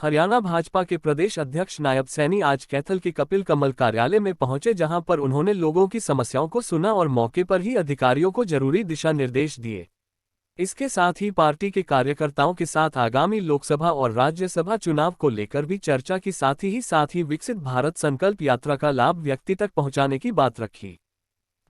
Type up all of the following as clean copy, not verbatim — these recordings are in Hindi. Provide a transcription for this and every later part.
हरियाणा भाजपा के प्रदेश अध्यक्ष नायब सैनी आज कैथल के कपिल कमल कार्यालय में पहुंचे, जहां पर उन्होंने लोगों की समस्याओं को सुना और मौके पर ही अधिकारियों को जरूरी दिशा निर्देश दिए। इसके साथ ही पार्टी के कार्यकर्ताओं के साथ आगामी लोकसभा और राज्यसभा चुनाव को लेकर भी चर्चा की, साथ ही विकसित भारत संकल्प यात्रा का लाभ व्यक्ति तक पहुंचाने की बात रखी।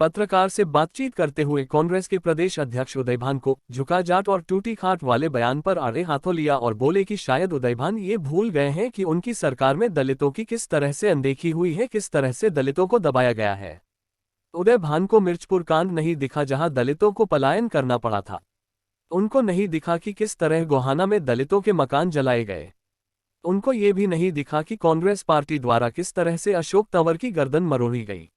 पत्रकार से बातचीत करते हुए कांग्रेस के प्रदेश अध्यक्ष उदय भान को झुका जाट और टूटी खाट वाले बयान पर आड़े हाथों लिया और बोले कि शायद उदय भान ये भूल गए हैं कि उनकी सरकार में दलितों की किस तरह से अनदेखी हुई है, किस तरह से दलितों को दबाया गया है। उदय भान को मिर्चपुर कांड नहीं दिखा, जहां दलितों को पलायन करना पड़ा था। उनको नहीं दिखा कि किस तरह गोहाना में दलितों के मकान जलाए गए। उनको ये भी नहीं दिखा कि कांग्रेस पार्टी द्वारा किस तरह से अशोक तंवर की गर्दन मरोड़ी गई।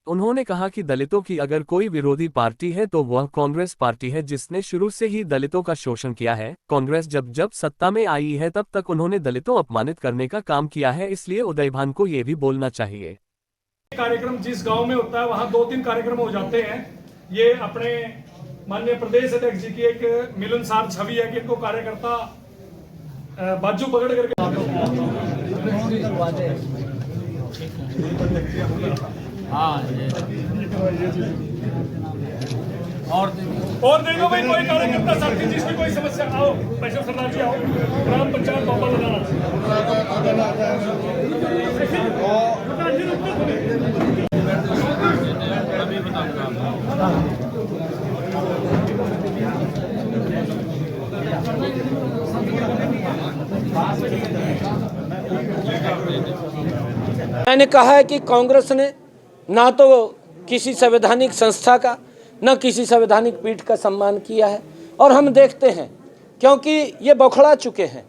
उन्होंने कहा कि दलितों की अगर कोई विरोधी पार्टी है तो वह कांग्रेस पार्टी है, जिसने शुरू से ही दलितों का शोषण किया है। कांग्रेस जब सत्ता में आई है तब तक उन्होंने दलितों अपमानित करने का काम किया है, इसलिए उदय भान को ये भी बोलना चाहिए। कार्यक्रम जिस गांव में होता है वहां 2-3 कार्यक्रम हो जाते हैं। ये अपने माननीय प्रदेश अध्यक्ष जी की एक मिलनसार छवि है कि इनको कार्यकर्ता बाजू पकड़ करके और देखो भाई, कोई कार्यकर्ता साथी जिसकी कोई समस्या, आओ वैष्णव सरदार जी आओ, ग्राम पंचायत बाबा लगाना। मैंने कहा है कि कांग्रेस ने ना तो किसी संवैधानिक संस्था का न किसी संवैधानिक पीठ का सम्मान किया है, और हम देखते हैं क्योंकि ये बौखला चुके हैं।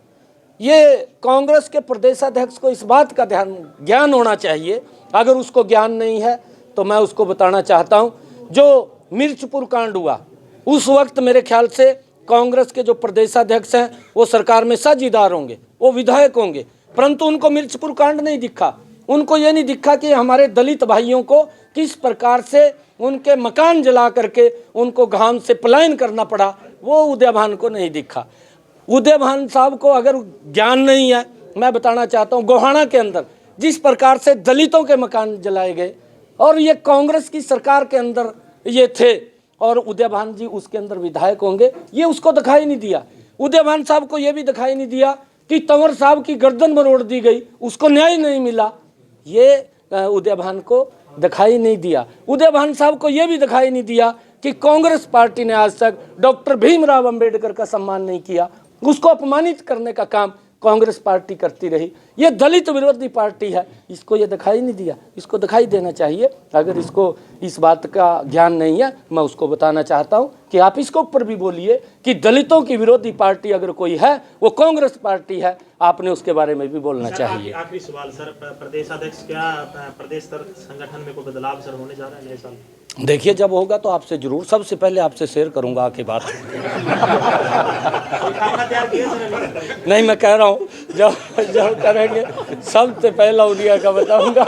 ये कांग्रेस के प्रदेशाध्यक्ष को इस बात का ज्ञान होना चाहिए। अगर उसको ज्ञान नहीं है तो मैं उसको बताना चाहता हूँ, जो मिर्चपुर कांड हुआ उस वक्त मेरे ख्याल से कांग्रेस के जो प्रदेशाध्यक्ष हैं वो सरकार में साझीदार होंगे, वो विधायक होंगे, परंतु उनको मिर्चपुर कांड नहीं दिखा। उनको ये नहीं दिखा कि हमारे दलित भाइयों को किस प्रकार से उनके मकान जला करके उनको घाम से पलायन करना पड़ा, वो उदय भान को नहीं दिखा। उदय भान साहब को अगर ज्ञान नहीं है, मैं बताना चाहता हूँ गोहाना के अंदर जिस प्रकार से दलितों के मकान जलाए गए, और ये कांग्रेस की सरकार के अंदर ये थे, और उदय भान जी उसके अंदर विधायक होंगे, ये उसको दिखाई नहीं दिया। उदय भान साहब को ये भी दिखाई नहीं दिया कि तंवर साहब की गर्दन मरोड़ दी गई, उसको न्याय नहीं मिला, ये उदय भान को दिखाई नहीं दिया। उदय भान साहब को यह भी दिखाई नहीं दिया कि कांग्रेस पार्टी ने आज तक डॉक्टर भीमराव अंबेडकर का सम्मान नहीं किया, उसको अपमानित करने का काम कांग्रेस पार्टी करती रही। ये दलित विरोधी पार्टी है, इसको ये दिखाई नहीं दिया, इसको दिखाई देना चाहिए। अगर इसको इस बात का ज्ञान नहीं है, मैं उसको बताना चाहता हूँ कि आप इसको ऊपर भी बोलिए कि दलितों की विरोधी पार्टी अगर कोई है वो कांग्रेस पार्टी है, आपने उसके बारे में भी बोलना चाहिए। आखिरी सवाल सर, प्रदेश अध्यक्ष, क्या प्रदेश स्तर संगठन में कोई बदलाव सर होने जा रहा है नए साल? देखिए, जब होगा तो आपसे जरूर, सबसे पहले आपसे शेयर करूंगा आके बात। नहीं, मैं कह रहा हूँ जब करेंगे सबसे पहला उड़िया का बताऊंगा।